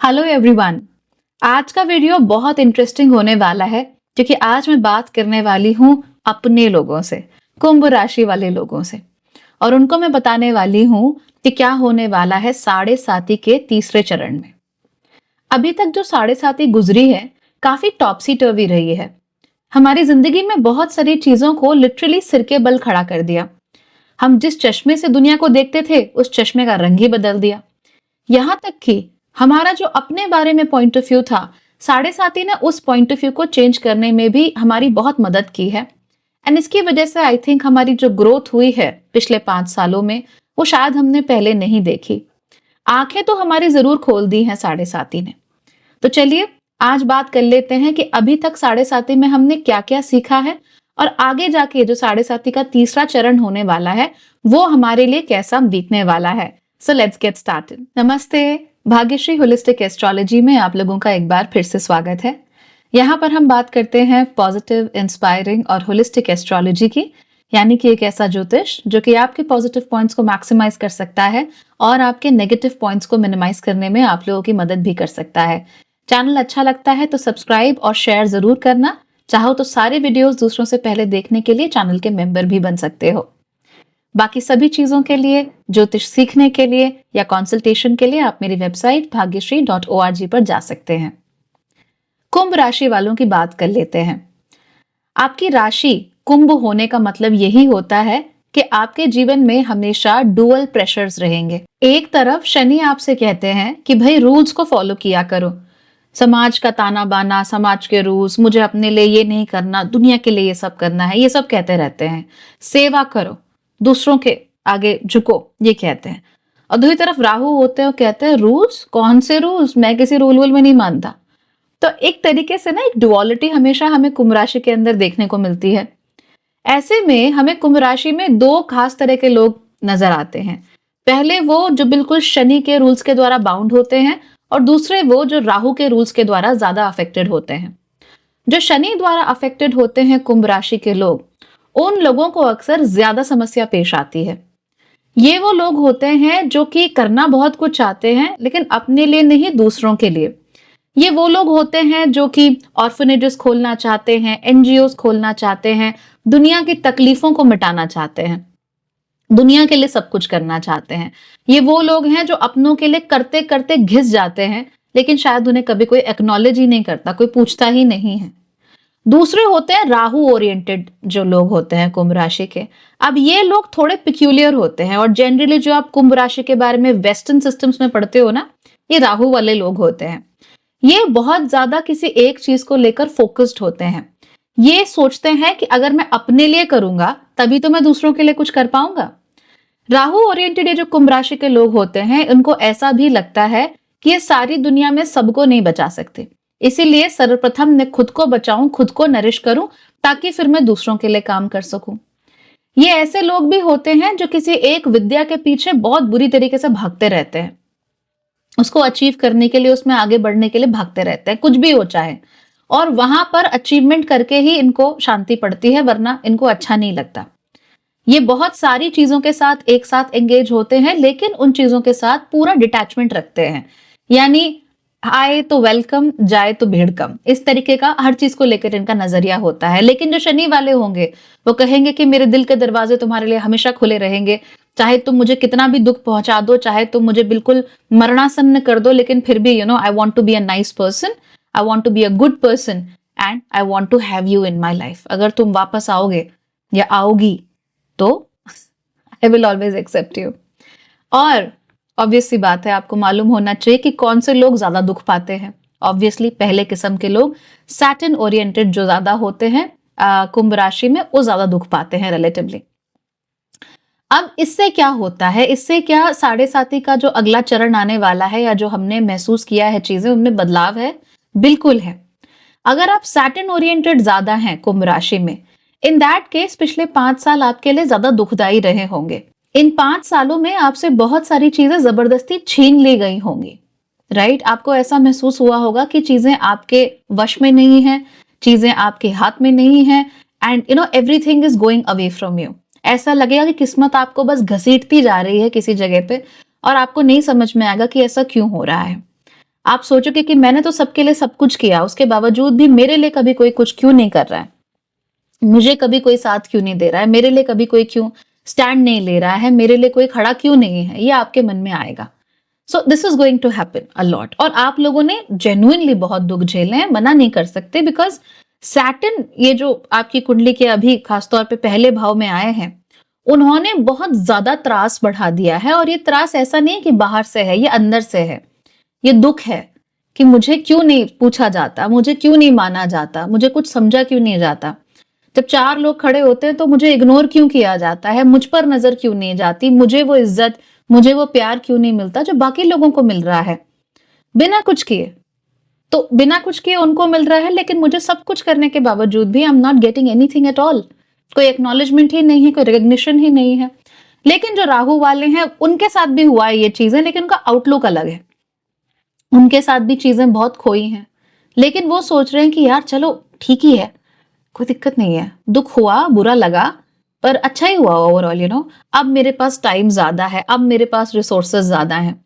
Hello everyone. आज का video बहुत इंटरेस्टिंग होने वाला है क्योंकि आज मैं बात करने वाली हूँ अपने लोगों से, कुंभ राशि वाले लोगों से। और उनको मैं बताने वाली हूँ कि क्या होने वाला है साढ़े साती के तीसरे चरण में। अभी तक जो साढ़े साती गुजरी है काफी टॉपसी टर्वी रही है। हमारी जिंदगी में बहुत सारी चीजों को लिटरली सिर के बल खड़ा कर दिया। हम जिस चश्मे से दुनिया को देखते थे उस चश्मे का रंग ही बदल दिया। यहाँ तक कि हमारा जो अपने बारे में पॉइंट ऑफ व्यू था, साढ़े साती ने उस पॉइंट ऑफ व्यू को चेंज करने में भी हमारी बहुत मदद की है। एंड इसकी वजह से आई थिंक हमारी जो ग्रोथ हुई है पिछले 5 सालों में, वो शायद हमने पहले नहीं देखी। आंखें तो हमारी जरूर खोल दी हैं साढ़े साती ने। तो चलिए आज बात कर लेते हैं कि अभी तक साढ़े साती में हमने क्या क्या सीखा है और आगे जाके जो साढ़े साती का तीसरा चरण होने वाला है वो हमारे लिए कैसा बीतने वाला है। So let's get started. नमस्ते, भाग्यश्री होलिस्टिक एस्ट्रोलॉजी में आप लोगों का एक बार फिर से स्वागत है। यहाँ पर हम बात करते हैं पॉजिटिव, इंस्पायरिंग और होलिस्टिक एस्ट्रोलॉजी की, यानी कि एक ऐसा ज्योतिष जो कि आपके पॉजिटिव पॉइंट्स को मैक्सिमाइज कर सकता है और आपके नेगेटिव पॉइंट्स को मिनिमाइज करने में आप लोगों की मदद भी कर सकता है। चैनल अच्छा लगता है तो सब्सक्राइब और शेयर जरूर करना। चाहो तो सारे वीडियोस दूसरों से पहले देखने के लिए चैनल के मेंबर भी बन सकते हो। बाकी सभी चीजों के लिए, ज्योतिष सीखने के लिए या कंसल्टेशन के लिए आप मेरी वेबसाइट भाग्यश्री.org पर जा सकते हैं। कुंभ राशि वालों की बात कर लेते हैं। आपकी राशि कुंभ होने का मतलब यही होता है कि आपके जीवन में हमेशा डुअल प्रेशर्स रहेंगे। एक तरफ शनि आपसे कहते हैं कि भाई रूल्स को फॉलो किया करो, समाज का ताना बाना, समाज के रूल्स, मुझे अपने लिए ये नहीं करना, दुनिया के लिए ये सब करना है, ये सब कहते रहते हैं। सेवा करो, दूसरों के आगे झुको, ये कहते हैं। और दूसरी तरफ राहु होते हैं और कहते हैं रूल्स, कौन से रूल्स, मैं किसी रूल वूल में नहीं मानता। तो एक तरीके से ना एक डुअलिटी हमेशा हमें कुंभ राशि के अंदर देखने को मिलती है। ऐसे में हमें कुंभ राशि में दो खास तरह के लोग नजर आते हैं। पहले वो जो बिल्कुल शनि के रूल्स के द्वारा बाउंड होते हैं और दूसरे वो जो राहु के रूल्स के द्वारा ज्यादा अफेक्टेड होते हैं। जो शनि द्वारा अफेक्टेड होते हैं कुंभ राशि के लोग, उन लोगों को अक्सर ज्यादा समस्या पेश आती है। ये वो लोग होते हैं जो कि करना बहुत कुछ चाहते हैं लेकिन अपने लिए नहीं, दूसरों के लिए। ये वो लोग होते हैं जो कि ऑर्फनेजेस खोलना चाहते हैं, एनजीओस खोलना चाहते हैं, दुनिया की तकलीफों को मिटाना चाहते हैं, दुनिया के लिए सब कुछ करना चाहते हैं। ये वो लोग हैं जो अपनों के लिए करते करते घिस जाते हैं लेकिन शायद उन्हें कभी कोई एक्नॉलेज ही नहीं करता, कोई पूछता ही नहीं है। दूसरे होते हैं राहु ओरिएंटेड जो लोग होते हैं कुंभ राशि के। अब ये लोग थोड़े पिक्यूलियर होते हैं और जनरली जो आप कुंभ राशि के बारे में वेस्टर्न सिस्टम्स में पढ़ते हो ना, ये राहु वाले लोग होते हैं। ये बहुत ज्यादा किसी एक चीज को लेकर फोकस्ड होते हैं। ये सोचते हैं कि अगर मैं अपने लिए करूंगा तभी तो मैं दूसरों के लिए कुछ कर पाऊंगा। राहु ओरिएंटेड ये जो कुंभ राशि के लोग होते हैं, उनको ऐसा भी लगता है कि ये सारी दुनिया में सबको नहीं बचा सकते, इसीलिए सर्वप्रथम मैं खुद को बचाऊं, खुद को नरिश करूं, ताकि फिर मैं दूसरों के लिए काम कर सकूं। ये ऐसे लोग भी होते हैं जो किसी एक विद्या के पीछे बहुत बुरी तरीके से भागते रहते हैं, उसको अचीव करने के लिए, उसमें आगे बढ़ने के लिए भागते रहते हैं, कुछ भी हो चाहे। और वहां पर अचीवमेंट करके ही इनको शांति पड़ती है, वरना इनको अच्छा नहीं लगता। ये बहुत सारी चीजों के साथ एक साथ एंगेज होते हैं लेकिन उन चीजों के साथ पूरा डिटैचमेंट रखते हैं। यानी आए तो वेलकम, जाए तो भीड़ कम, इस तरीके का हर चीज को लेकर इनका नजरिया होता है। लेकिन जो शनि वाले होंगे वो कहेंगे कि मेरे दिल के दरवाजे तुम्हारे लिए हमेशा खुले रहेंगे, चाहे तुम मुझे कितना भी दुख पहुंचा दो, चाहे तुम मुझे बिल्कुल मरणासन्न कर दो, लेकिन फिर भी I want to be a nice person, I want to be a good person and I want to have you in my life. अगर तुम वापस आओगे या आओगी तो I will always accept you. और ऑब्वियस सी बात है, आपको मालूम होना चाहिए कि कौन से लोग ज्यादा दुख पाते हैं। ऑब्वियसली पहले किस्म के लोग, सैटर्न ओरिएंटेड जो ज्यादा होते हैं कुंभ राशि में, वो ज्यादा दुख पाते हैं रिलेटिवली। अब इससे क्या होता है, इससे क्या साढ़े साती का जो अगला चरण आने वाला है या जो हमने महसूस किया है चीजें, उनमें बदलाव है, बिल्कुल है। अगर आप सैटर्न ओरिएंटेड ज्यादा हैं कुंभ राशि में, इन दैट केस पिछले 5 साल आपके लिए ज्यादा दुखदाई रहे होंगे। इन 5 सालों में आपसे बहुत सारी चीजें जबरदस्ती छीन ली गई होंगी, राइट? आपको ऐसा महसूस हुआ होगा कि चीजें आपके वश में नहीं है, चीजें आपके हाथ में नहीं है, and everything is going away from you. ऐसा लगेगा कि किस्मत आपको बस घसीटती जा रही है किसी जगह पे और आपको नहीं समझ में आएगा कि ऐसा क्यों हो रहा है। आप सोचोगे कि मैंने तो सबके लिए सब कुछ किया, उसके बावजूद भी मेरे लिए कभी कोई कुछ क्यों नहीं कर रहा है? मुझे कभी कोई साथ क्यों नहीं दे रहा है? मेरे लिए कभी कोई क्यों स्टैंड नहीं ले रहा है? मेरे लिए कोई खड़ा क्यों नहीं है? ये आपके मन में आएगा। So this is going to happen a lot. और आप लोगों ने जेन्युइनली बहुत दुख झेले हैं, मना नहीं कर सकते, बिकॉज सैटर्न ये जो आपकी कुंडली के अभी खासतौर पे पहले भाव में आए हैं, उन्होंने बहुत ज्यादा त्रास बढ़ा दिया है। और ये त्रास ऐसा नहीं है कि बाहर से है, ये अंदर से है। ये दुख है कि मुझे क्यों नहीं पूछा जाता, मुझे क्यों नहीं माना जाता, मुझे कुछ समझा क्यों नहीं जाता। जब चार लोग खड़े होते हैं तो मुझे इग्नोर क्यों किया जाता है, मुझ पर नजर क्यों नहीं जाती, मुझे वो इज्जत, मुझे वो प्यार क्यों नहीं मिलता जो बाकी लोगों को मिल रहा है बिना कुछ किए। तो बिना कुछ किए उनको मिल रहा है, लेकिन मुझे सब कुछ करने के बावजूद भी I am not getting anything at all. कोई एक्नॉलेजमेंट ही नहीं है, कोई रिकग्निशन ही नहीं है। लेकिन जो राहु वाले हैं उनके साथ भी हुआ है ये चीजें, लेकिन उनका आउटलुक अलग है। उनके साथ भी चीजें बहुत खोई हैं, लेकिन वो सोच रहे हैं कि यार चलो ठीक ही है, कोई दिक्कत नहीं है, दुख हुआ, बुरा लगा, पर अच्छा ही हुआ ओवरऑल, अब मेरे पास टाइम ज्यादा है, अब मेरे पास रिसोर्सेज ज्यादा हैं।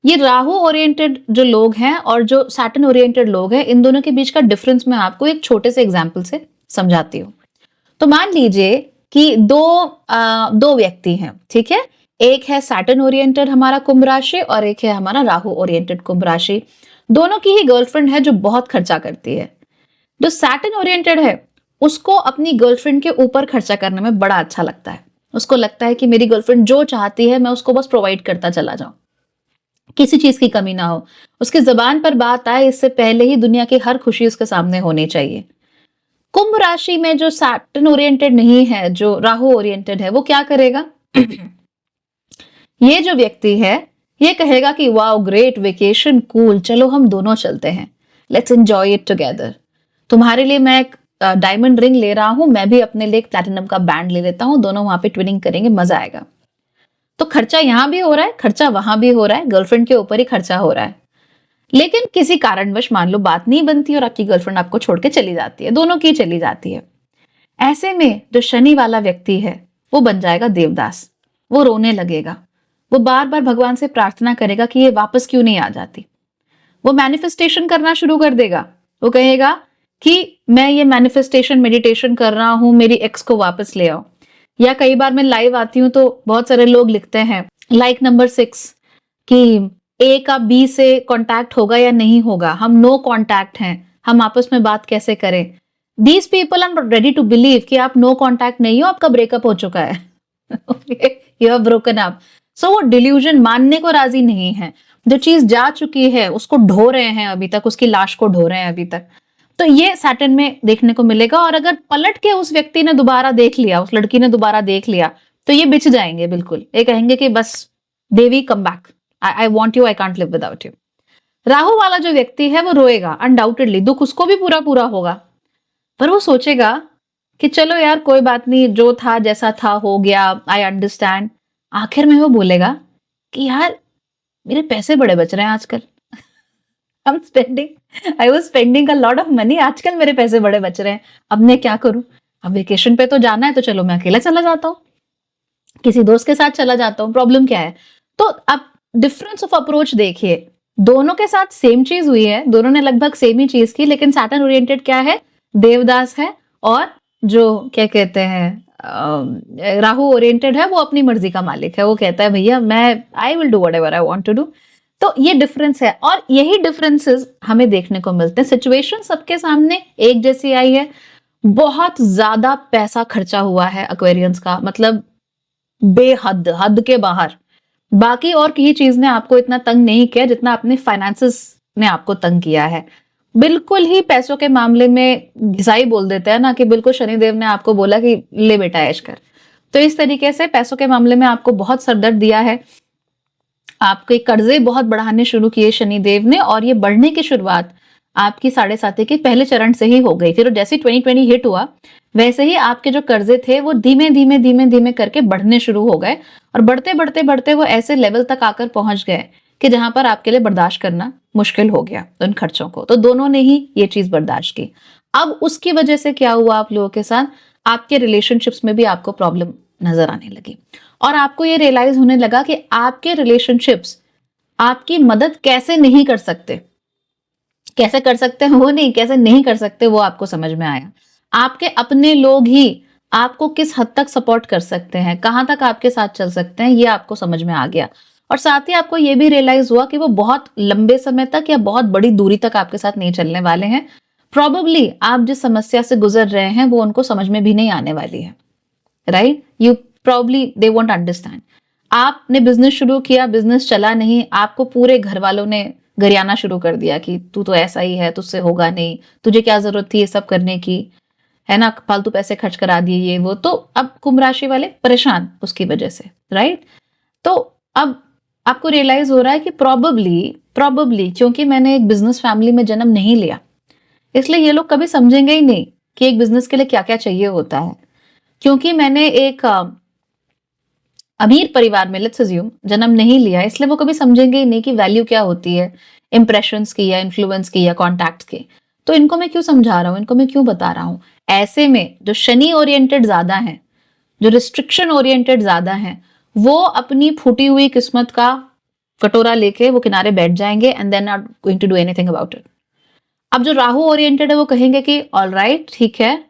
ये राहु ओरिएंटेड जो लोग हैं और जो सैटर्न ओरिएंटेड लोग हैं, इन दोनों के बीच का डिफरेंस मैं आपको एक छोटे से एग्जाम्पल से समझाती हूँ। तो मान लीजिए कि दो व्यक्ति हैं, ठीक है। एक है सैटर्न ओरिएंटेड हमारा कुंभ राशि और एक है हमारा राहु ओरिएंटेड कुंभ राशि। दोनों की ही गर्लफ्रेंड है जो बहुत खर्चा करती है। जो सैटर्न ओरिएंटेड है उसको अपनी गर्लफ्रेंड के ऊपर खर्चा करने में बड़ा अच्छा लगता है। उसको लगता है कि मेरी गर्लफ्रेंड जो चाहती है मैं उसको बस प्रोवाइड करता चला जाऊं, किसी चीज की कमी ना हो। उसकी जबान पर बात आए इससे पहले ही दुनिया की हर खुशी उसके सामने होनी चाहिए। कुंभ राशि में जो सैटर्न ओरिएंटेड नहीं है, जो राहु ओरिएंटेड है, वो क्या करेगा? ये जो व्यक्ति है ये कहेगा कि वाओ ग्रेट वेकेशन, कूल, चलो हम दोनों चलते हैं, लेट्स एंजॉय इट टुगेदर। तुम्हारे लिए मैं एक डायमंड रिंग ले रहा हूं, मैं भी अपने लिए एक प्लैटिनम का बैंड ले लेता हूं, दोनों वहां पे ट्विनिंग करेंगे, मजा आएगा। तो खर्चा यहां भी हो रहा है, खर्चा वहां भी हो रहा है, गर्लफ्रेंड के ऊपर ही खर्चा हो रहा है। लेकिन किसी कारणवश मान लो बात नहीं बनती और आपकी गर्लफ्रेंड आपको छोड़ के चली जाती है, दोनों की चली जाती है। ऐसे में जो शनि वाला व्यक्ति है वो बन जाएगा देवदास। वो रोने लगेगा, वो बार बार भगवान से प्रार्थना करेगा कि ये वापस क्यों नहीं आ जाती। वो मैनिफेस्टेशन करना शुरू कर देगा। वो कहेगा कि मैं ये मैनिफेस्टेशन मेडिटेशन कर रहा हूं, मेरी एक्स को वापस ले आओ। या कई बार मैं लाइव आती हूं तो बहुत सारे लोग लिखते हैं लाइक नंबर 6 कि ए का बी से कांटेक्ट होगा या नहीं होगा, हम नो कांटेक्ट हैं, हम आपस में बात कैसे करें। These people are not ready to believe कि आप नो कांटेक्ट नहीं हो, आपका ब्रेकअप हो चुका है। You have broken up. So वो डिल्यूजन मानने को राजी नहीं है। जो चीज जा चुकी है उसको ढो रहे हैं अभी तक, उसकी लाश को ढो रहे हैं अभी तक। तो ये सैटर्न में देखने को मिलेगा। और अगर पलट के उस व्यक्ति ने दोबारा देख लिया, उस लड़की ने दोबारा देख लिया, तो ये बिछ जाएंगे बिल्कुल। ये कहेंगे कि बस Devi come back, I want you, I can't live without you. Rahu वाला जो व्यक्ति है वो रोएगा अनडाउटेडली, दुख उसको भी पूरा पूरा होगा, पर वो सोचेगा कि चलो यार कोई बात नहीं, जो था जैसा था हो गया, आई अंडरस्टैंड। आखिर में वो बोलेगा कि यार मेरे पैसे बड़े बच रहे हैं आजकल। I was spending a lot of money, आजकल मेरे पैसे बड़े बच रहे हैं, अब मैं क्या करूं? अब वेकेशन पे तो जाना है, तो चलो मैं अकेला चला जाता हूँ, किसी दोस्त के साथ चला जाता हूँ, प्रॉब्लम क्या है? तो अब डिफरेंस ऑफ अप्रोच देखिए, दोनों के साथ सेम चीज हुई है, दोनों ने लगभग सेम ही चीज की, लेकिन सैटर्न ओरिएंटेड क्या है? देवदास है। और जो क्या कहते हैं राहु ओरिएंटेड है वो अपनी मर्जी का मालिक है। वो कहता है भैया मैं I will do whatever I want to do. तो ये डिफरेंस है और यही डिफरेंसेस हमें देखने को मिलते हैं। सिचुएशन सबके सामने एक जैसी आई है। बहुत ज्यादा पैसा खर्चा हुआ है एक्वेरियंस का, मतलब बेहद, हद के बाहर। बाकी और किसी चीज ने आपको इतना तंग नहीं किया जितना अपने फाइनेंसेस ने आपको तंग किया है। बिल्कुल ही पैसों के मामले में घिसाई बोल देते हैं ना, कि बिल्कुल शनिदेव ने आपको बोला कि ले बेटा ऐश कर। तो इस तरीके से पैसों के मामले में आपको बहुत सरदर्द दिया है। आपके कर्जे बहुत बढ़ाने शुरू किए शनिदेव ने, और ये बढ़ने की शुरुआत आपकी 7.5 के पहले चरण से ही हो गई। फिर जैसे 2020 हिट हुआ वैसे ही आपके जो कर्जे थे वो धीमे धीमे धीमे धीमे करके बढ़ने शुरू हो गए, और बढ़ते बढ़ते बढ़ते वो ऐसे लेवल तक आकर पहुंच गए कि जहां पर आपके लिए बर्दाश्त करना मुश्किल हो गया उन खर्चों को। तो दोनों ने ही ये चीज बर्दाश्त की। अब उसकी वजह से क्या हुआ आप लोगों के साथ? आपके रिलेशनशिप्स में भी आपको प्रॉब्लम नजर आने लगी, और आपको ये रियलाइज होने लगा कि आपके रिलेशनशिप्स आपकी मदद कैसे नहीं कर सकते। कैसे कर सकते हैं वो नहीं, कैसे नहीं कर सकते वो आपको समझ में आया। आपके अपने लोग ही आपको किस हद तक सपोर्ट कर सकते हैं, कहाँ तक आपके साथ चल सकते हैं, ये आपको समझ में आ गया। और साथ ही आपको ये भी रियलाइज हुआ कि वो बहुत लंबे समय तक या बहुत बड़ी दूरी तक आपके साथ नहीं चलने वाले हैं। प्रोबेबली आप जिस समस्या से गुजर रहे हैं वो उनको समझ में भी नहीं आने वाली है, right? You probably they won't understand. आपने बिजनेस शुरू किया, बिजनेस चला नहीं, आपको पूरे घर वालों ने गरियाना शुरू कर दिया कि तू तो ऐसा ही है, तुझसे होगा नहीं, तुझे क्या जरूरत थी ये सब करने की, है ना, फालतू पैसे खर्च करा दिए ये वो। तो अब कुंभ राशि वाले परेशान उसकी वजह से, राइट? तो अब आपको रियलाइज हो रहा है कि प्रोबेबली क्योंकि मैंने एक बिजनेस फैमिली में जन्म नहीं लिया, इसलिए ये लोग कभी समझेंगे ही नहीं कि एक बिजनेस के लिए क्या क्या चाहिए होता है। क्योंकि मैंने एक अमीर परिवार में लेट्स अज्यूम जन्म नहीं लिया, इसलिए वो कभी समझेंगे ही नहीं कि वैल्यू क्या होती है इंप्रेशंस की या इन्फ्लुएंस की या कॉन्टैक्ट्स की। तो इनको मैं क्यों समझा रहा हूँ, इनको मैं क्यों बता रहा हूँ? ऐसे में जो शनि ओरिएंटेड ज्यादा है, जो रिस्ट्रिक्शन ओरिएंटेड ज्यादा है, वो अपनी फूटी हुई किस्मत का कटोरा लेके वो किनारे बैठ जाएंगे and then not going to do anything about it. अब जो राहु ओरिएंटेड है वो कहेंगे कि ऑल राइट ठीक है,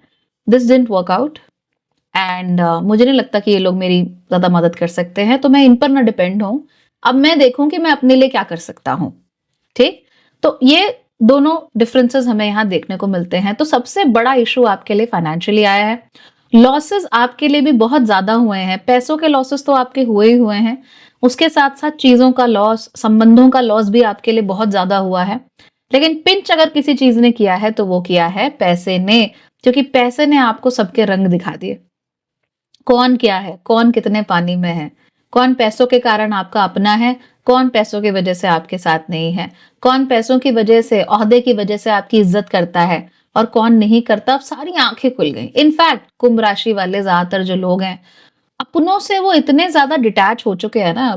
this didn't work out and मुझे नहीं लगता कि ये लोग मेरी ज्यादा मदद कर सकते हैं, तो मैं इन पर ना डिपेंड हूं, अब मैं देखूं कि मैं अपने लिए क्या कर सकता हूं। ठीक, तो ये दोनों डिफरेंसेस हमें यहाँ देखने को मिलते हैं। तो सबसे बड़ा इशू आपके लिए फाइनेंशियली आया है, लॉसेस आपके लिए भी बहुत ज्यादा हुए हैं, पैसों के लॉसेस तो आपके हुए ही हुए हैं, उसके साथ साथ चीजों का लॉस, संबंधों का लॉस भी आपके लिए बहुत ज्यादा हुआ है। लेकिन पिंच अगर किसी चीज ने किया है तो वो किया है पैसे ने, क्योंकि पैसे ने आपको सबके रंग दिखा दिए। कौन क्या है, कौन कितने पानी में है, कौन पैसों के कारण आपका अपना है, कौन पैसों की वजह से आपके साथ नहीं है, कौन पैसों की वजह से, ओहदे की वजह से आपकी इज्जत करता है और कौन नहीं करता। अब सारी आंखें खुल गई। इनफैक्ट कुंभ राशि वाले ज्यादातर जो लोग हैं, अपनों से वो इतने ज्यादा डिटैच हो चुके हैं ना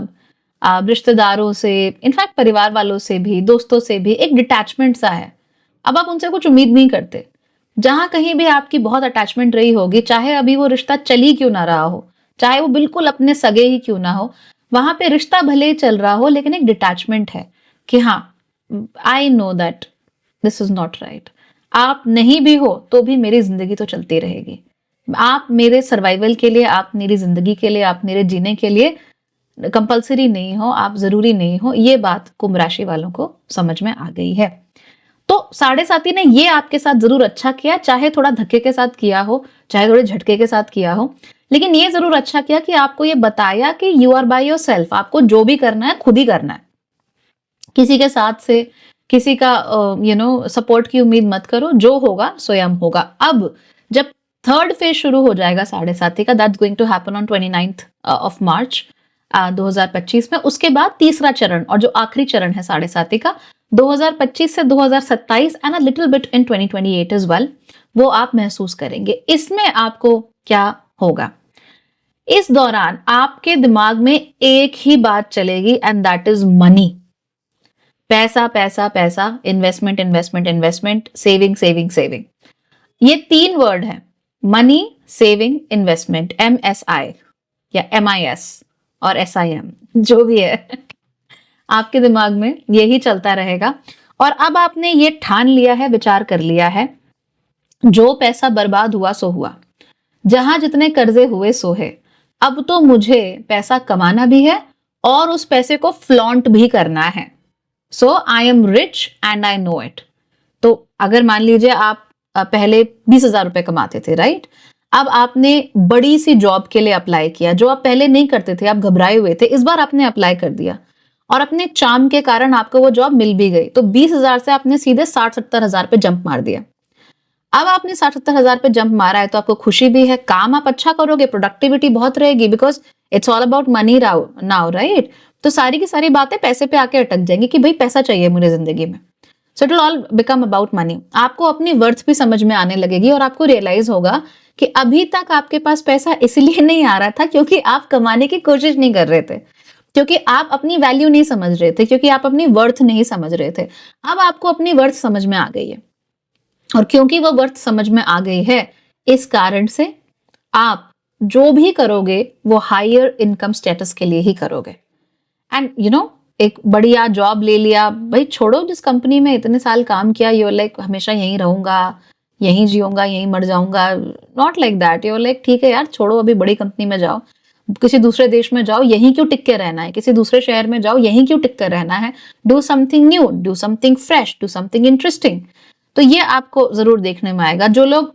अब रिश्तेदारों से, इनफैक्ट परिवार वालों से भी, दोस्तों से भी एक डिटैचमेंट सा है। अब आप उनसे कुछ उम्मीद नहीं करते। जहां कहीं भी आपकी बहुत अटैचमेंट रही होगी, चाहे अभी वो रिश्ता चल ही क्यों ना रहा हो, चाहे वो बिल्कुल अपने सगे ही क्यों ना हो, वहां पे रिश्ता भले ही चल रहा हो लेकिन एक डिटैचमेंट है कि हाँ, I know that this is not right. आप नहीं भी हो तो भी मेरी जिंदगी तो चलती रहेगी, आप मेरे सर्वाइवल के लिए, आप मेरी जिंदगी के लिए, आप मेरे जीने के लिए कंपलसरी नहीं हो, आप जरूरी नहीं हो। ये बात कुंभ राशि वालों को समझ में आ गई है। तो साढ़े साथी ने ये आपके साथ जरूर अच्छा किया, चाहे थोड़ा धक्के के साथ किया हो, चाहे थोड़े झटके के साथ किया हो, लेकिन ये जरूर अच्छा किया कि आपको ये बताया कि you are by yourself, आपको जो भी करना है खुद ही करना है। किसी के साथ से, किसी का सपोर्ट की उम्मीद मत करो, जो होगा स्वयं होगा। अब जब थर्ड फेज शुरू हो जाएगा साढ़े साथी का, that's going to happen on 29th of March 2025 में, उसके बाद तीसरा चरण और जो आखिरी चरण है साढ़े साथी का 2025 से 2027 and a little bit in 2028 as well, वो आप महसूस करेंगे। इसमें आपको क्या होगा, इस दौरान आपके दिमाग में एक ही बात चलेगी एंड दैट इज मनी। पैसा पैसा पैसा, investment investment investment, saving saving saving, ये तीन वर्ड है, मनी, सेविंग, इन्वेस्टमेंट, MSI या MIS और SIM, जो भी है आपके दिमाग में यही चलता रहेगा। और अब आपने ये ठान लिया है, विचार कर लिया है, जो पैसा बर्बाद हुआ सो हुआ, जहां जितने कर्जे हुए सो है, अब तो मुझे पैसा कमाना भी है और उस पैसे को फ्लॉन्ट भी करना है। So I am rich and I know it. तो अगर मान लीजिए आप पहले 20,000 रुपए कमाते थे, राइट, अब आपने बड़ी सी जॉब के लिए अप्लाई किया, जो आप पहले नहीं करते थे, आप घबराए हुए थे, इस बार आपने अप्लाई कर दिया और अपने चार्म के कारण आपको वो जॉब मिल भी गई। तो 20,000 से आपने सीधे 60-70,000 पे जंप मार दिया। अब आपने 60-70,000 पे जंप मारा है तो आपको खुशी भी है, काम आप अच्छा करोगे, प्रोडक्टिविटी बहुत रहेगी, because it's all about money now, right. तो सारी की सारी बातें पैसे पे आके अटक जाएंगी कि भाई पैसा चाहिए मुझे जिंदगी में। So it will all become about money. आपको अपनी वर्थ भी समझ में आने लगेगी और आपको रियलाइज होगा कि अभी तक आपके पास पैसा इसलिए नहीं आ रहा था क्योंकि आप कमाने की कोशिश नहीं कर रहे थे, क्योंकि आप अपनी वैल्यू नहीं समझ रहे थे, क्योंकि आप अपनी वर्थ नहीं समझ रहे थे। अब आपको अपनी वर्थ समझ में आ गई है और क्योंकि वो वर्थ समझ में आ गई है, इस कारण से आप जो भी करोगे वो हायर इनकम स्टेटस के लिए ही करोगे। एंड एक बढ़िया जॉब ले लिया, भाई छोड़ो जिस कंपनी में इतने साल काम किया, यू लाइक हमेशा यहीं रहूंगा, यहीं जीऊंगा, यहीं मर जाऊंगा, not like that. You like ठीक है यार, छोड़ो, अभी बड़ी कंपनी में जाओ, किसी दूसरे देश में जाओ, यहीं क्यों टिक के रहना है, किसी दूसरे शहर में जाओ, यहीं क्यों टिक कर रहना है, do something new, do something fresh, do something interesting. तो ये आपको जरूर देखने में आएगा। जो लोग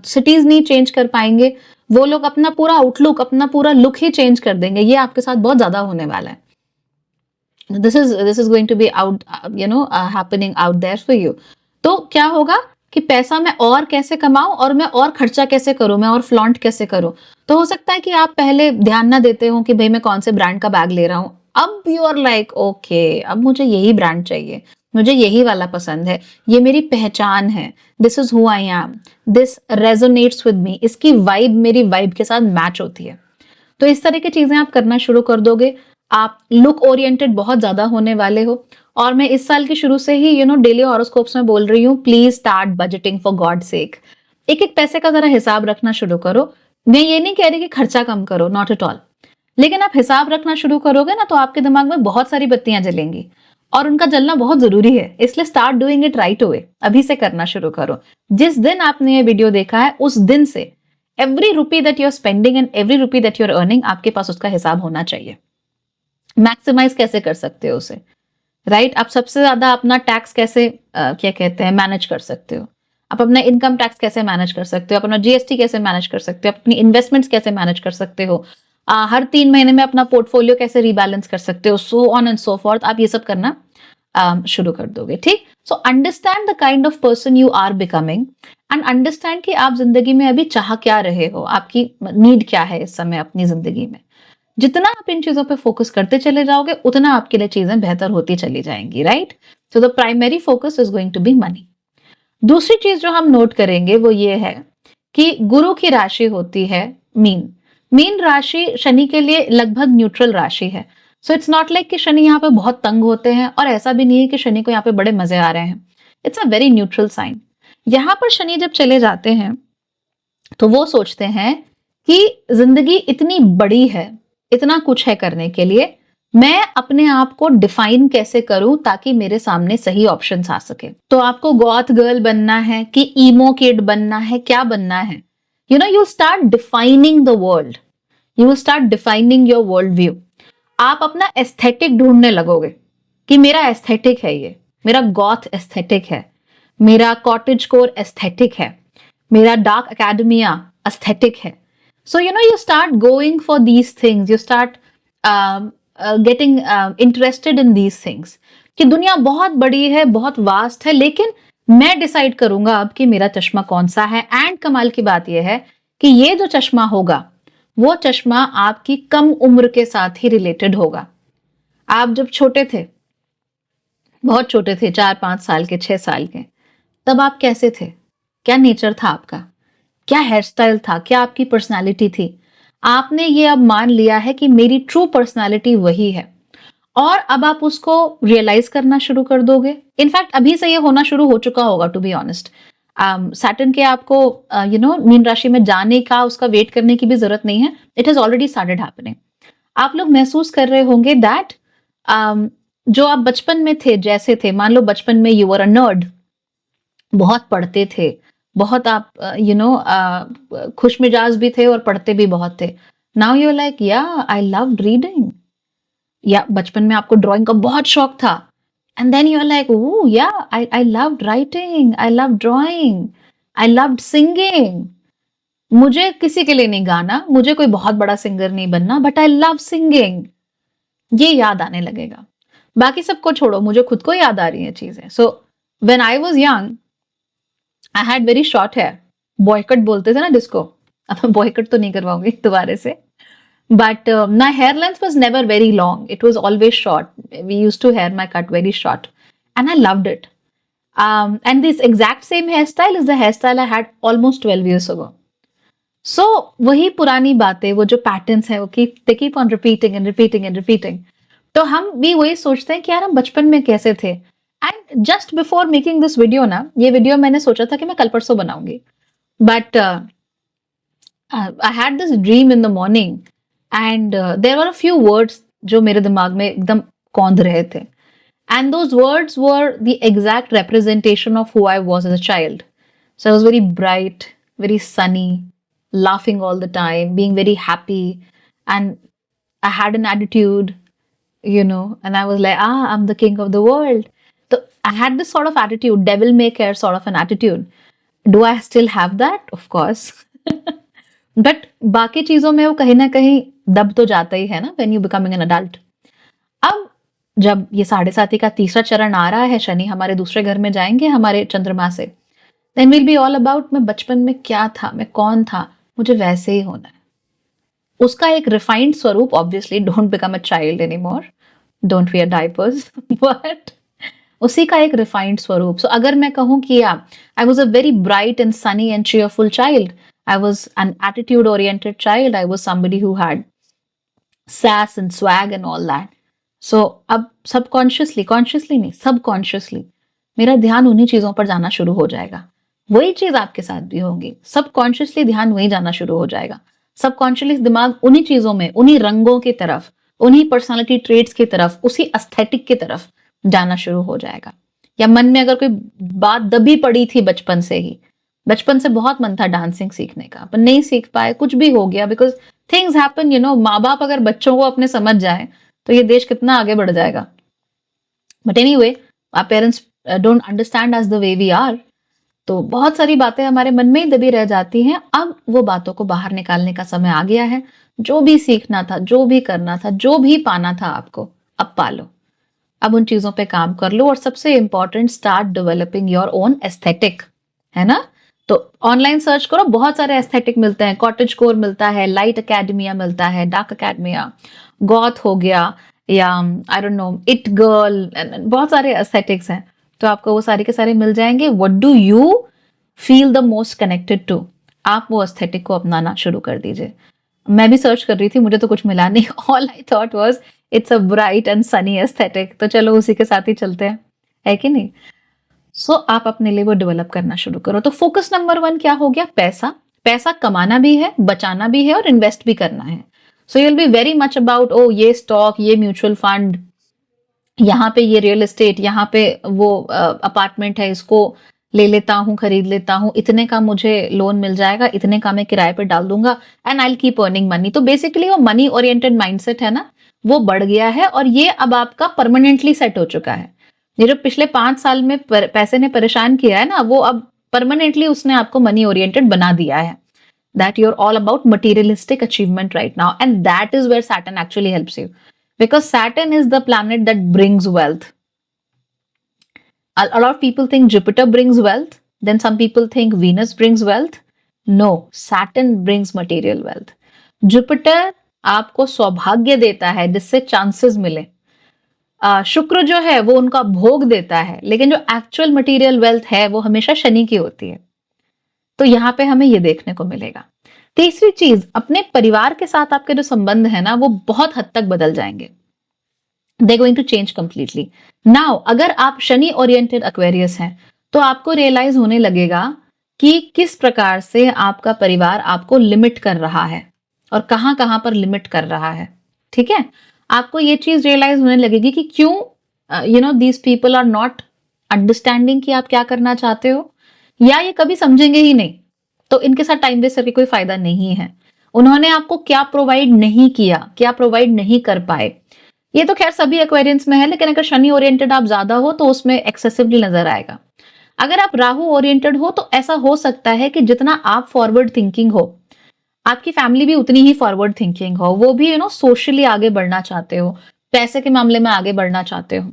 सिटीज नहीं चेंज कर पाएंगे, वो लोग अपना पूरा आउटलुक, अपना पूरा लुक ही चेंज कर देंगे। ये आपके साथ बहुत ज्यादा होने वाला है। This is going to be out, happening out there for you. तो क्या होगा कि पैसा मैं और कैसे कमाऊं, और मैं और खर्चा कैसे करूं, मैं और फ्लॉन्ट कैसे करूं। तो हो सकता है कि आप पहले ध्यान ना देते हो कि भाई मैं कौन से ब्रांड का बैग ले रहा हूं। अब यू आर लाइक ओके, अब मुझे यही ब्रांड चाहिए, मुझे यही वाला पसंद है, ये मेरी पहचान है, this is who I am, this resonates with me, इसकी वाइब मेरी वाइब के साथ मैच होती है। तो इस तरह की चीजें आप करना शुरू कर दोगे। आप लुक ओरिएंटेड बहुत ज्यादा होने वाले हो। और मैं इस साल के शुरू से ही डेली हॉरोस्कोप्स में बोल रही हूँ, please start budgeting for God sake. एक एक पैसे का जरा हिसाब रखना शुरू करो। मैं ये नहीं कह रही कि खर्चा कम करो, नॉट एट ऑल, लेकिन आप हिसाब रखना शुरू करोगे ना, तो आपके दिमाग में बहुत सारी बत्तियां जलेंगी, और उनका जलना बहुत जरूरी है। इसलिए start doing it right away, अभी से करना शुरू करो। जिस दिन आपने ये वीडियो देखा है, उस दिन से every rupee that you are spending and every rupee that you are earning, आपके पास उसका हिसाब होना चाहिए। मैक्सिमाइज कैसे कर सकते हो उसे, राइट? आप सबसे ज्यादा अपना टैक्स कैसे क्या कहते हैं मैनेज कर सकते हो, आप अपना इनकम टैक्स कैसे मैनेज कर सकते हो, अपना जीएसटी कैसे मैनेज कर सकते हो, अपनी इन्वेस्टमेंट्स कैसे मैनेज कर सकते हो, हर 3 महीने में अपना पोर्टफोलियो कैसे रीबैलेंस कर सकते हो, so on and so forth. आप ये सब करना शुरू कर दोगे, ठीक? So understand the kind of person you are becoming, and understand कि आप जिंदगी में अभी चाह क्या रहे हो, आपकी नीड क्या है इस समय अपनी जिंदगी में। जितना आप इन चीजों पे फोकस करते चले जाओगे, उतना आपके लिए चीजें बेहतर होती चली जाएंगी, right? So the primary focus is going to be money. दूसरी चीज जो हम नोट करेंगे वो ये है कि गुरु की राशि होती है मीन। मीन राशि शनि के लिए लगभग न्यूट्रल राशि है। सो इट्स नॉट लाइक कि शनि यहाँ पे बहुत तंग होते हैं, और ऐसा भी नहीं है कि शनि को यहाँ पे बड़े मजे आ रहे हैं। It's a very neutral sign. यहाँ पर शनि जब चले जाते हैं तो वो सोचते हैं कि जिंदगी इतनी बड़ी है, इतना कुछ है करने के लिए, मैं अपने आप को डिफाइन कैसे करूं ताकि मेरे सामने सही ऑप्शंस आ सके। तो आपको गॉथ गर्ल बनना है कि ईमो किड बनना है, क्या बनना है? You start defining the world, you start defining your world view. आप अपना एस्थेटिक ढूंढने लगोगे कि मेरा एस्थेटिक है, ये मेरा गॉथ एस्थेटिक है, मेरा कॉटेज कोर एस्थेटिक है, मेरा डार्क एकेडमिया एस्थेटिक है। सो you start going for these things, you start getting interested in these things, कि दुनिया बहुत बड़ी है, बहुत वास्ट है, लेकिन मैं डिसाइड करूंगा अब कि मेरा चश्मा कौन सा है। एंड कमाल की बात यह है कि ये जो चश्मा होगा, वो चश्मा आपकी कम उम्र के साथ ही रिलेटेड होगा। आप जब छोटे थे, बहुत छोटे थे, 4-5 साल के, 6 साल के, तब आप कैसे थे? क्या नेचर था आपका? क्या हेयर स्टाइल था? क्या आपकी पर्सनालिटी थी? आपने ये अब मान लिया है कि मेरी ट्रू पर्सनालिटी वही है, और अब आप उसको रियलाइज करना शुरू कर दोगे। इनफैक्ट अभी से ये होना शुरू हो चुका होगा, टू बी ऑनेस्ट। सैटर्न के आपको मीन राशि में जाने का, उसका वेट करने की भी जरूरत नहीं है, it has already started happening. आप लोग महसूस कर रहे होंगे दैट जो आप बचपन में थे, जैसे थे, मान लो बचपन में यू वर अ नर्ड, बहुत पढ़ते थे, बहुत आप खुश मिजाज भी थे और पढ़ते भी बहुत थे। नाउ यू लाइक या आई लव रीडिंग, या बचपन में आपको ड्राइंग का बहुत शौक था, and then you are like oh yeah I love writing, I love drawing, I love singing. मुझे किसी के लिए नहीं गाना, मुझे कोई बहुत बड़ा सिंगर नहीं बनना, बट आई लव सिंगिंग। ये याद आने लगेगा। बाकी सबको छोड़ो, मुझे खुद को याद आ रही है चीजें। So when I was young, I had very short hair, boy cut बोलते थे ना जिसको। अब मैं बॉयकट तो नहीं करवाऊंगी दोबारा से, but my hair length was never very long, it was always short. We used to hair my cut very short and I loved it. And this exact same hairstyle is the hairstyle I had almost 12 years ago. So वही पुरानी बातें, वो जो patterns है, वो they keep on repeating and repeating and repeating. तो हम भी वही सोचते हैं कि यार हम बचपन में कैसे थे। And just before making this video ना, ये वीडियो मैंने सोचा था कि मैं कल परसों बनाऊंगी, but I had this dream in the morning, and there were a few words जो मेरे दिमाग में एकदम कौंध रहे थे. And those words were the exact representation of who I was as a child. So I was very bright, very sunny, laughing all the time, being very happy, and I had an attitude, and I was like, I'm the king of the world. So I had this sort of attitude, devil may care sort of an attitude. Do I still have that? Of course. But बाकी चीजों में वो कहीं ना कहीं दब तो जाता ही है ना, when you becoming an adult. अब जब ये 7.5 का तीसरा चरण आ रहा है, शनि हमारे दूसरे घर में जाएंगे हमारे चंद्रमा से, then will be all about मैं बचपन में क्या था, मैं कौन था, मुझे वैसे ही होना है. उसका एक रिफाइंड स्वरूप, obviously don't become a child anymore, don't wear diapers, but उसी का एक रिफाइंड स्वरूप. सो अगर मैं कहूँ कि I was a very bright and Sunny and cheerful child, I was an attitude oriented child, I was somebody who had sass and swag and all that. So अब subconsciously, consciously नहीं, सबकॉन्शियसली मेरा ध्यान उन्हीं चीजों पर जाना शुरू हो जाएगा. वही चीज आपके साथ भी होगी, सबकॉन्शियसली ध्यान वही जाना शुरू हो जाएगा. सबकॉन्शियसली दिमाग उन्हीं चीजों में, उन्हीं रंगों की तरफ, उन्हीं पर्सनालिटी ट्रेट्स की तरफ, उसी एस्थेटिक की तरफ जाना शुरू हो जाएगा. या मन में अगर कोई बात दबी पड़ी थी बचपन से ही, बचपन से बहुत मन था डांसिंग सीखने का, पर नहीं सीख पाए, कुछ भी हो गया, बिकॉज थिंग्स हैपन, माँ बाप अगर बच्चों को अपने समझ जाए तो ये देश कितना आगे बढ़ जाएगा. But anyway, our parents don't understand us the way we are. तो बहुत सारी बातें हमारे मन में ही दबी रह जाती हैं. अब वो बातों को बाहर निकालने का समय आ गया है. जो भी सीखना था, जो भी करना था, जो भी पाना था आपको, अब पालो. अब उन चीजों पे काम कर लो. और सबसे important, start developing your own aesthetic, है ना. तो ऑनलाइन सर्च करो, बहुत सारे एस्थेटिक मिलते हैं. कॉटेज कोर मिलता है, लाइट अकेडमिया मिलता है, डार्क अकेडमिया, गॉथ हो गया, या I don't know, it girl, बहुत सारे एस्थेटिक्स हैं. तो आपको वो सारे के सारे मिल जाएंगे. What do you feel the most connected to, आप वो एस्थेटिक को अपनाना शुरू कर दीजिए. मैं भी सर्च कर रही थी, मुझे तो कुछ मिला नहीं. All I thought was it's a bright and Sunny aesthetic. तो चलो उसी के साथ ही चलते हैं, है कि नहीं. सो आप अपने लिए वो डेवलप करना शुरू करो. तो फोकस नंबर 1 क्या हो गया? पैसा. पैसा कमाना भी है, बचाना भी है और इन्वेस्ट भी करना है. So you will be very much about, oh ये स्टॉक, ये म्यूचुअल फंड, यहाँ पे ये रियल एस्टेट, यहाँ पे वो अपार्टमेंट है, इसको ले लेता हूँ, खरीद लेता हूँ, इतने का मुझे लोन मिल जाएगा, इतने का मैं किराए पे डाल दूंगा, and I will keep earning money. तो बेसिकली वो मनी ओरिएंटेड माइंडसेट है ना, वो बढ़ गया है. और ये अब आपका परमानेंटली सेट हो चुका है. ये जो पिछले 5 साल में पैसे ने परेशान किया है ना, वो अब परमानेंटली उसने आपको मनी ओरिएंटेड बना दिया है. That you are all about materialistic achievement right now, and that is where Saturn actually helps you, because Saturn is the planet that brings wealth. A lot of people think Jupiter brings wealth, then some people think Venus brings wealth. No, Saturn brings material wealth. Jupiter आपको सौभाग्य देता है जिससे chances मिले. शुक्र जो है वो उनका भोग देता है, लेकिन जो एक्चुअल मटेरियल वेल्थ है वो हमेशा शनि की होती है. तो यहाँ पे हमें ये देखने को मिलेगा. तीसरी चीज, अपने परिवार के साथ आपके जो संबंध है ना, वो बहुत हद तक बदल जाएंगे. They going to change completely. Now अगर आप शनि ओरिएंटेड एक्वेरियस हैं, तो आपको रियलाइज होने लगेगा कि किस प्रकार से आपका परिवार आपको लिमिट कर रहा है और कहां कहां पर लिमिट कर रहा है. ठीक है, आपको ये चीज रियलाइज होने लगेगी कि क्यों these people are not understanding कि आप क्या करना चाहते हो, या ये कभी समझेंगे ही नहीं. तो इनके साथ टाइम वेस्ट करके कोई फायदा नहीं है. उन्होंने आपको क्या प्रोवाइड नहीं किया, क्या प्रोवाइड नहीं कर पाए. ये तो खैर सभी एक्वेरियंस में है, लेकिन अगर शनि ओरिएंटेड आप ज्यादा हो तो उसमें एक्सेसिवली नजर आएगा. अगर आप राहु ओरिएंटेड हो तो ऐसा हो सकता है कि जितना आप फॉरवर्ड थिंकिंग हो, आपकी फैमिली भी उतनी ही फॉरवर्ड थिंकिंग हो. वो भी सोशली आगे बढ़ना चाहते हो, पैसे के मामले में आगे बढ़ना चाहते हो,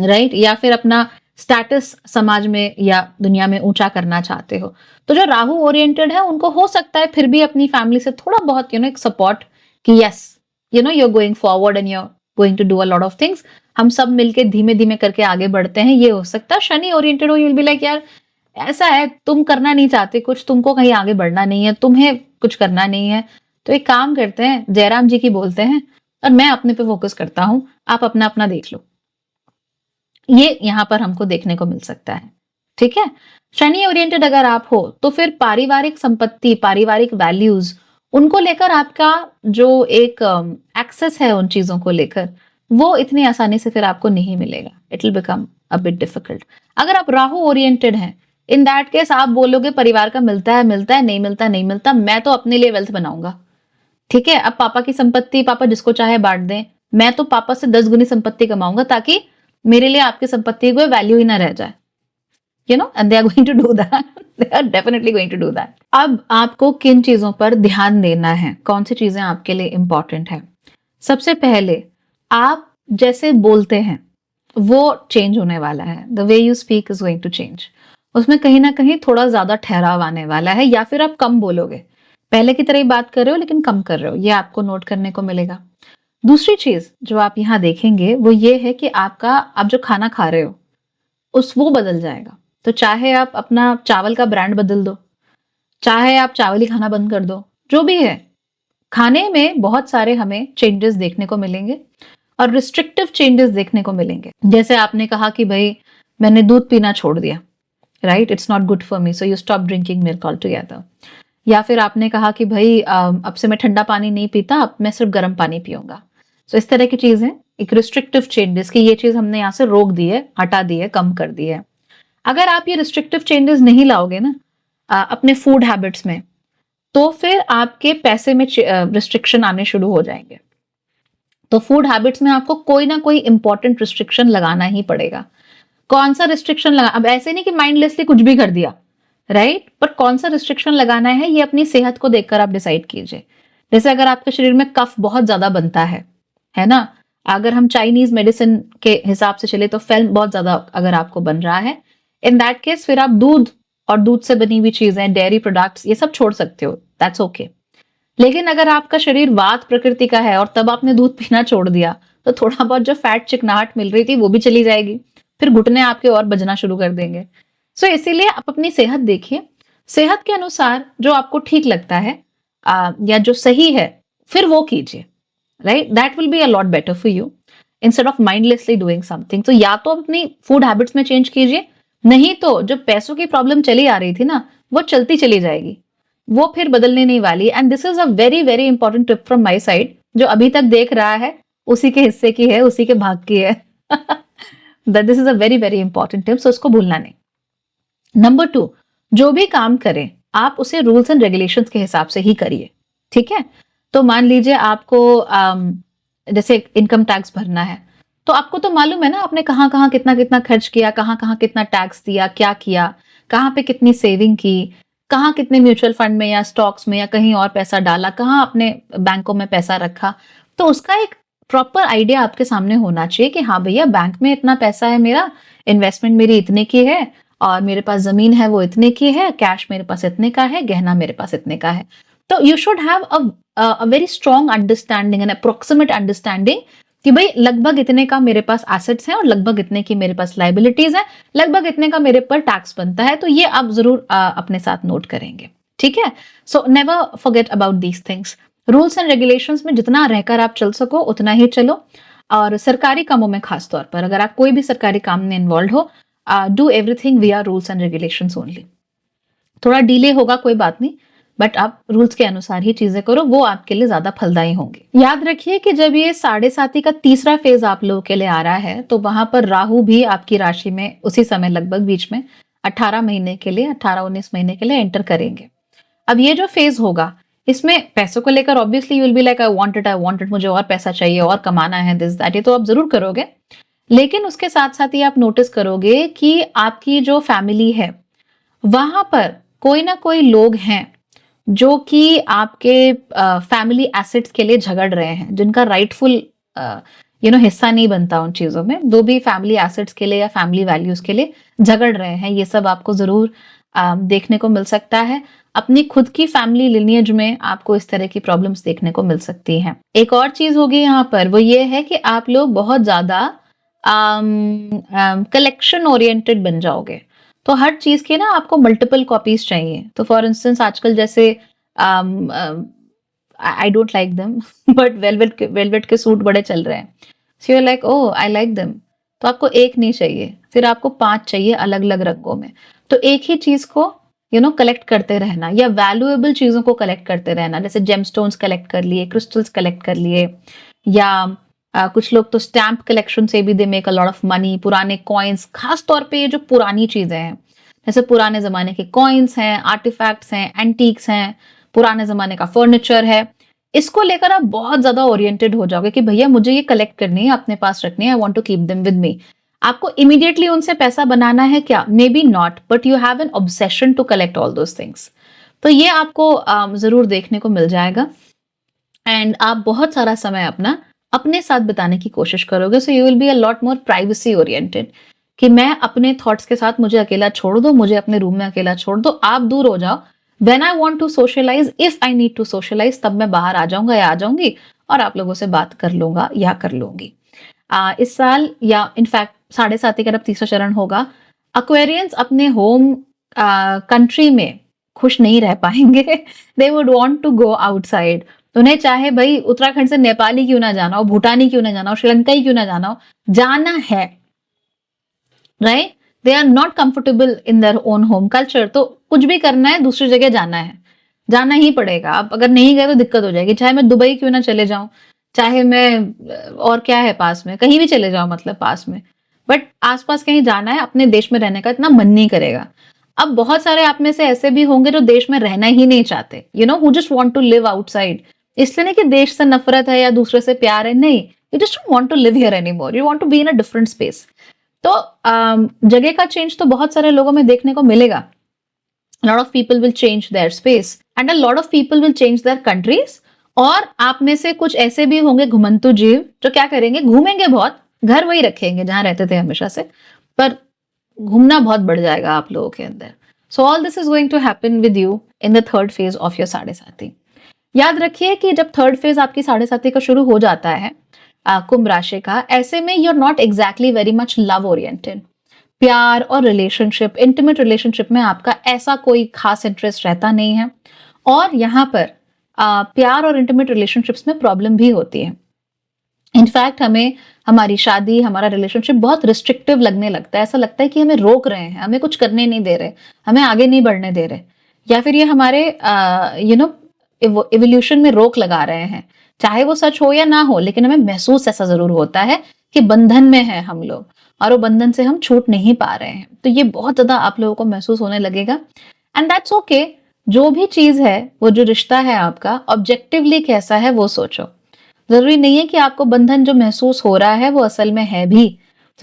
राइट, या फिर अपना स्टेटस समाज में या दुनिया में ऊंचा करना चाहते हो. तो जो राहु ओरिएंटेड है उनको हो सकता है फिर भी अपनी फैमिली से थोड़ा बहुत एक सपोर्ट कि yes you are going forward and you are going to do a lot of things, हम सब मिलके धीमे धीमे करके आगे बढ़ते हैं. ये हो सकता है. शनि ओरिएंटेड हो, यू विल बी लाइक यार ऐसा है, तुम करना नहीं चाहते कुछ, तुमको कहीं आगे बढ़ना नहीं है, तुम्हें कुछ करना नहीं है, तो एक काम करते हैं, जयराम जी की बोलते हैं और मैं अपने पे फोकस करता हूं, आप अपना अपना देख लो. ये यहां पर हमको देखने को मिल सकता है. ठीक है, शनि ओरिएंटेड अगर आप हो तो फिर पारिवारिक संपत्ति, पारिवारिक वैल्यूज, उनको लेकर आपका जो एक एक्सेस है उन चीजों को लेकर, वो इतनी आसानी से फिर आपको नहीं मिलेगा। It will become a bit difficult. अगर आप राहु ओरिएंटेड हैं, इन दैट केस आप बोलोगे परिवार का मिलता है, नहीं मिलता, नहीं मिलता, मैं तो अपने लिए वेल्थ बनाऊंगा। ठीक है, अब पापा की संपत्ति पापा जिसको चाहे बांट दें, मैं तो पापा से 10 गुनी संपत्ति कमाऊंगा ताकि मेरे लिए आपकी संपत्ति कोई वैल्यू ही ना रह जाए। You know, and they are going to do that, they are definitely going to do that. अब आपको किन चीजों पर ध्यान देना है, कौन सी चीजें आपके लिए इंपॉर्टेंट है? सबसे पहले आप जैसे बोलते हैं वो चेंज होने वाला है। The way you speak is going to change. उसमें कहीं ना कहीं थोड़ा ज्यादा ठहराव आने वाला है, या फिर आप कम बोलोगे, पहले की तरह ही बात कर रहे हो लेकिन कम कर रहे हो, ये आपको नोट करने को मिलेगा। दूसरी चीज जो आप यहाँ देखेंगे वो ये है कि आप जो खाना खा रहे हो वो बदल जाएगा। तो चाहे आप अपना चावल का ब्रांड बदल दो, चाहे आप चावल ही खाना बंद कर दो, जो भी है, खाने में बहुत सारे हमें चेंजेस देखने को मिलेंगे और रिस्ट्रिक्टिव चेंजेस देखने को मिलेंगे। जैसे आपने कहा कि भाई मैंने दूध पीना छोड़ दिया, right, it's not good for me, so you stop drinking milk all together. या फिर आपने कहा कि भाई अब से मैं ठंडा पानी नहीं पीता, अब मैं सिर्फ गर्म पानी पीऊंगा। सो इस तरह की चीज है, एक रिस्ट्रिक्टिव चेंजेस की ये चीज हमने यहाँ से रोक दी है, हटा दी है, कम कर दी है। अगर आप ये रिस्ट्रिक्टिव चेंजेस नहीं लाओगे ना अपने फूड हैबिट्स में, तो फिर आपके पैसे में रिस्ट्रिक्शन आने शुरू हो जाएंगे। तो फूड हैबिट्स में आपको कोई ना कोई इंपॉर्टेंट रिस्ट्रिक्शन लगाना ही पड़ेगा। कौन सा रिस्ट्रिक्शन लगा, अब ऐसे नहीं कि माइंडलेसली कुछ भी कर दिया, राइट, पर कौन सा रिस्ट्रिक्शन लगाना है ये अपनी सेहत को देखकर आप डिसाइड कीजिए। जैसे अगर आपके शरीर में कफ बहुत ज्यादा बनता है ना, अगर हम चाइनीज मेडिसिन के हिसाब से चले तो फेल्म बहुत ज्यादा अगर आपको बन रहा है, इन दैट केस फिर आप दूध और दूध से बनी हुई चीजें, डेयरी प्रोडक्ट्स, ये सब छोड़ सकते हो, दैट्स ओके। लेकिन अगर आपका शरीर वात प्रकृति का है और तब आपने दूध पीना छोड़ दिया, तो थोड़ा बहुत जो फैट चिकनाहट मिल रही थी वो भी चली जाएगी, फिर घुटने आपके और बजना शुरू कर देंगे। सो इसीलिए आप अपनी सेहत देखिए, सेहत के अनुसार जो आपको ठीक लगता है या जो सही है फिर वो कीजिए, right, that will be a lot better for you instead of mindlessly doing something. तो या तो अपनी फूड हैबिट्स में चेंज कीजिए, नहीं तो जो पैसों की प्रॉब्लम चली आ रही थी ना वो चलती चली जाएगी, वो फिर बदलने नहीं वाली। And this is a very very important tip from my side, जो अभी तक देख रहा है उसी के हिस्से की है, उसी के भाग की है। This is a very very important tip, so उसको भूलना नहीं। नंबर 2, जो भी काम करें आप उसे रूल्स एंड रेगुलेशंस के हिसाब से ही करिए, ठीक है। तो मान लीजिए आपको जैसे इनकम टैक्स भरना है, तो आपको तो मालूम है ना आपने कहाँ कहाँ कितना कितना खर्च किया, कहाँ कहाँ कितना टैक्स दिया, क्या किया, कहाँ पे कितनी सेविंग की, कहाँ कितने म्यूचुअल फंड में या स्टॉक्स में या कहीं और पैसा डाला, कहाँ अपने बैंकों में पैसा रखा। तो उसका एक प्रॉपर आइडिया आपके सामने होना चाहिए कि हाँ भैया बैंक में इतना पैसा है मेरा, इन्वेस्टमेंट मेरी इतने की है, और मेरे पास जमीन है वो इतने की है, कैश मेरे पास इतने का है, गहना मेरे पास इतने का है। तो you should have a very strong understanding and approximate understanding कि भाई लगभग इतने का मेरे पास एसेट्स हैं और लगभग इतने की मेरे पास लाइबिलिटीज है, लगभग इतने का मेरे पर टैक्स बनता है। तो ये आप जरूर अपने साथ नोट करेंगे, ठीक है। So never forget about these things. Rules and regulations में जितना रहकर आप चल सको उतना ही चलो, और सरकारी कामों में खास तौर पर अगर आप कोई भी सरकारी काम में इन्वॉल्व हो, डू एवरीथिंग विया रूल्स एंड रेगुलेशंस ओनली। थोड़ा डिले होगा कोई बात नहीं, बट आप रूल्स के अनुसार ही चीजें करो, वो आपके लिए ज्यादा फलदायी होंगे। याद रखिए कि जब ये 7.5 का तीसरा फेज आप लोगों के लिए आ रहा है, तो वहां पर राहु भी आपकी राशि में उसी समय लगभग बीच में 18 महीने के लिए, 18-19 महीने के लिए एंटर करेंगे। अब ये जो फेज होगा इसमें पैसों को लेकर obviously you will be like I wanted, मुझे और पैसा चाहिए और कमाना है, दिस दैट, ये तो आप जरूर करोगे। लेकिन उसके साथ साथ ही आप नोटिस करोगे कि आपकी जो फैमिली है वहां पर कोई ना कोई लोग हैं जो कि आपके फैमिली एसेट्स के लिए झगड़ रहे हैं, जिनका राइटफुल हिस्सा नहीं बनता उन चीजों में, वो भी फैमिली एसेट्स के लिए या फैमिली वैल्यूज के लिए झगड़ रहे हैं। ये सब आपको जरूर देखने को मिल सकता है। अपनी खुद की फैमिली लिनियज में आपको इस तरह की प्रॉब्लम्स देखने को मिल सकती हैं। एक और चीज होगी यहाँ पर, वो ये है कि आप लोग बहुत ज्यादा कलेक्शन ओरिएंटेड बन जाओगे। तो हर चीज के ना आपको मल्टीपल कॉपीज चाहिए। तो फॉर इंस्टेंस आजकल जैसे I don't like them but velvet के सूट बड़े चल रहे हैं, so you like oh I like them, तो आपको एक नहीं चाहिए, फिर आपको 5 चाहिए अलग अलग रंगों में। तो एक ही चीज को कलेक्ट करते रहना, या वैल्यूएबल चीजों को कलेक्ट करते रहना, जैसे जेमस्टोन्स कलेक्ट कर लिए, क्रिस्टल्स कलेक्ट कर लिए, या कुछ लोग तो स्टैम्प कलेक्शन से भी they make a lot of money, पुराने कॉइन्स, खास तौर पे ये जो पुरानी चीजें हैं, जैसे पुराने जमाने के कॉइन्स हैं, आर्टिफैक्ट्स हैं, एंटीक्स हैं, पुराने जमाने का फर्नीचर है, इसको लेकर आप बहुत ज्यादा ओरिएंटेड हो जाओगे कि भैया मुझे ये कलेक्ट करनी है, अपने पास रखनी है, I want to keep them with me. आपको इमीडिएटली उनसे पैसा बनाना है क्या? Maybe not, but you have an obsession to collect all those things. तो ये आपको जरूर देखने को मिल जाएगा एंड आप बहुत सारा समय अपना अपने साथ बिताने की कोशिश करोगे। सो you will be a lot more privacy oriented कि मैं अपने थॉट्स के साथ, मुझे अकेला छोड़ दो, मुझे अपने रूम में अकेला छोड़ दो, आप दूर हो जाओ। When I want to socialise, if I need to socialise, तब मैं बाहर आ जाऊंगा या आ जाऊंगी और आप लोगों से बात कर लूंगा या कर लूंगी। इस साल या इनफैक्ट 7.5 का जब तीसरा चरण होगा, एक्वेरियंस अपने होम कंट्री में खुश नहीं रह पाएंगे। They would want to go outside. उन्हें चाहे भाई उत्तराखंड से नेपाली क्यों ना जाना हो, भूटानी क्यों ना जाना हो, श्रीलंकाई क्यों ना जाना हो, जाना है, right? They are not comfortable in their own home culture. तो कुछ भी करना है, दूसरी जगह जाना है, जाना ही पड़ेगा। आप अगर नहीं गए तो दिक्कत हो जाएगी। चाहे मैं दुबई क्यों ना चले जाऊं, चाहे मैं और क्या है पास में, कहीं भी चले जाओ, मतलब पास में, बट आसपास कहीं जाना है, अपने देश में रहने का इतना मन नहीं करेगा। अब बहुत सारे आप में से ऐसे भी होंगे जो देश में रहना ही नहीं चाहते, you know, who just want to live outside. इसलिए नहीं कि देश से नफरत है या दूसरे से प्यार है, नहीं, you just don't want to live here anymore, you want to be in a different space. तो जगह का चेंज तो बहुत सारे लोगों में देखने को मिलेगा। Lot of people will change their space and a lot of people will change their countries. और आप में से कुछ ऐसे भी होंगे घुमंतु जीव जो क्या करेंगे, घूमेंगे बहुत, घर वही रखेंगे जहां रहते थे हमेशा से, पर घूमना बहुत बढ़ जाएगा आप लोगों के अंदर। So all this is going to happen with you in the third phase of your 7.5। याद रखिए कि जब थर्ड फेज आपकी 7.5 का शुरू हो जाता है, कुंभ राशि का, ऐसे में you are not exactly very much love oriented. प्यार और रिलेशनशिप, इंटीमेट रिलेशनशिप में आपका ऐसा कोई खास इंटरेस्ट रहता नहीं है। और यहाँ पर प्यार और इंटीमेट रिलेशनशिप्स में प्रॉब्लम भी होती है। इनफैक्ट हमें हमारी शादी, हमारा रिलेशनशिप बहुत रिस्ट्रिक्टिव लगने लगता है। ऐसा लगता है कि हमें रोक रहे हैं, हमें कुछ करने नहीं दे रहे, हमें आगे नहीं बढ़ने दे रहे, या फिर ये हमारे यू नो इवोल्यूशन में रोक लगा रहे हैं। चाहे वो सच हो या ना हो, लेकिन हमें महसूस ऐसा जरूर होता है कि बंधन में है हम लोग और वो बंधन से हम छूट नहीं पा रहे हैं। तो ये बहुत ज्यादा आप लोगों को महसूस होने लगेगा एंड दैट्स ओके। जो भी चीज है, वो जो रिश्ता है आपका, ऑब्जेक्टिवली कैसा है वो सोचो। जरूरी नहीं है कि आपको बंधन जो महसूस हो रहा है वो असल में है भी।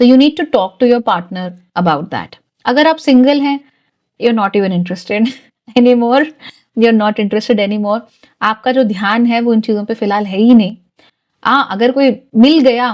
So you need to talk to your partner about that. अगर आप सिंगल हैं, you are not even interested any more, you are not interested any more, आपका जो ध्यान है वो इन चीजों पे फिलहाल है ही नहीं। अगर कोई मिल गया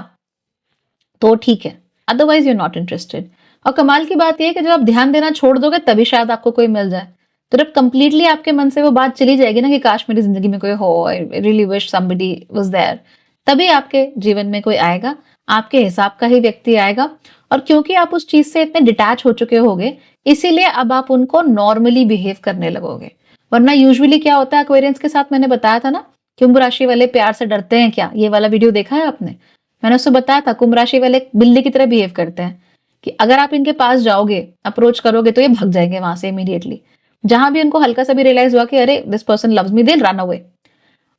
तो ठीक है, otherwise you are not interested. और कमाल की बात यह है कि जब आप ध्यान देना छोड़ दोगे तभी शायद आपको कोई मिल जाए। तो जब कंप्लीटली आपके मन से वो बात चली जाएगी ना कि काश मेरी जिंदगी में कोई हो, I really wish somebody was there, तभी आपके जीवन में कोई आएगा, आपके हिसाब का ही व्यक्ति आएगा। और क्योंकि आप उस चीज से इतने डिटैच हो चुके होगे, इसीलिए अब आप उनको नॉर्मली बिहेव करने लगोगे। वरना यूजुअली क्या होता है एक्वेरियंस के साथ, मैंने बताया था ना, कुंभ राशि वाले प्यार से डरते हैं क्या? ये वाला वीडियो देखा है आपने? मैंने उससे बताया था कुंभ राशि वाले बिल्ली की तरह बिहेव करते हैं कि अगर आप इनके पास जाओगे, अप्रोच करोगे, तो ये भग जाएंगे वहां से इमीडिएटली। जहां भी उनको हल्का सा भी रियलाइज हुआ कि अरे this person loves me, they will run away.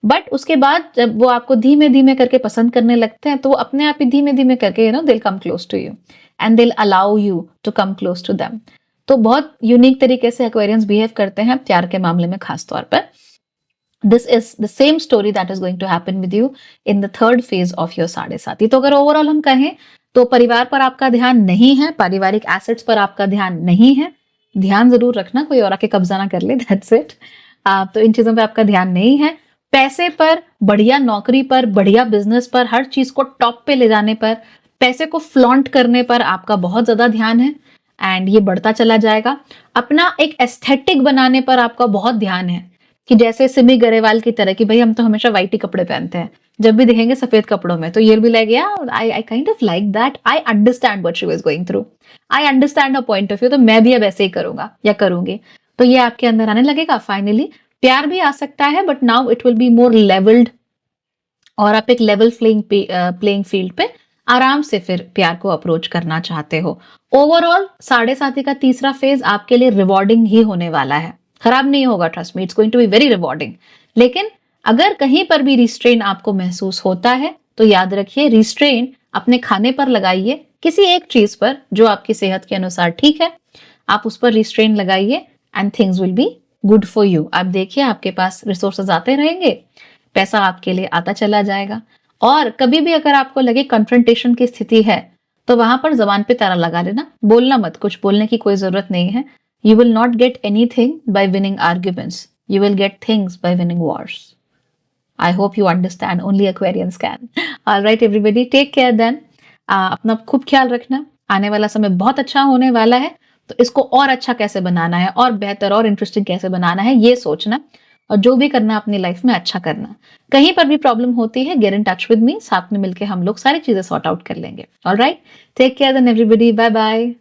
But उसके बाद जब वो आपको धीमे धीमे करके पसंद करने लगते हैं, तो वो अपने आप ही धीमे धीमे करके you know they will come close to you and they will allow you to come close to them. तो बहुत यूनिक तरीके से एक्वेरियंस बिहेव करते हैं प्यार के मामले में खास तौर पर। This is the same story that is going to happen with you in the third phase of your 7.5। तो अगर ओवरऑल हम कहें तो परिवार पर आपका ध्यान नहीं है, पारिवारिक एसेट्स पर आपका ध्यान नहीं है। ध्यान जरूर रखना, कोई और आके कब्जा ना कर ले, दैट्स इट। तो इन चीजों पे आपका ध्यान नहीं है। पैसे पर, बढ़िया नौकरी पर, बढ़िया बिजनेस पर, हर चीज को टॉप पे ले जाने पर, पैसे को फ्लॉन्ट करने पर आपका बहुत ज्यादा ध्यान है एंड ये बढ़ता चला जाएगा। अपना एक एस्थेटिक बनाने पर आपका बहुत ध्यान है कि जैसे सिमी गरेवाल की तरह कि भाई हम तो हमेशा व्हाइट ही कपड़े पहनते हैं, जब भी दिखेंगे सफेद कपड़ों में, तो ये भी लाइक या I kind of like that, I understand what she was going through, I understand her point of view, तो मैं भी अब ऐसे ही करूंगा या करूंगी। तो ये आपके अंदर आने लगेगा फाइनली। प्यार भी आ सकता है but now it will be more levelled और आप एक लेवल प्लेइंग फील्ड पे आराम से फिर प्यार को अप्रोच करना चाहते हो। ओवरऑल 7.5 का तीसरा फेज आपके लिए रिवॉर्डिंग ही होने वाला है, खराब नहीं होगा, trust me, it's going to be very rewarding. लेकिन अगर कहीं पर भी रिस्ट्रेन आपको महसूस होता है तो याद रखिए रिस्ट्रेन अपने खाने पर लगाइए, किसी एक चीज पर जो आपकी सेहत के अनुसार ठीक है, आप उस पर रिस्ट्रेन लगाइए and things will be good for you. आप देखिए आपके पास रिसोर्सेज आते रहेंगे, पैसा आपके लिए आता चला जाएगा। और कभी भी अगर आपको लगे कन्फ्रंटेशन की स्थिति है तो वहां पर जबान पे ताला लगा लेना, बोलना मत, कुछ बोलने की कोई जरूरत नहीं है। You will not get anything bye winning arguments, you will get things by winning Wars. I hope you understand. Only Aquarians can. All right, everybody, take care then. अपना खूब ख्याल रखना। आने वाला समय बहुत अच्छा होने वाला है, तो इसको और अच्छा कैसे बनाना है, और बेहतर और इंटरेस्टिंग कैसे बनाना है, ये सोचना। और जो भी करना अपनी लाइफ में अच्छा करना। कहीं पर भी प्रॉब्लम होती है, get in touch with me, साथ में मिलकर हम लोग सारी चीजें सॉर्ट आउट कर लेंगे। All right, take care then everybody, bye bye.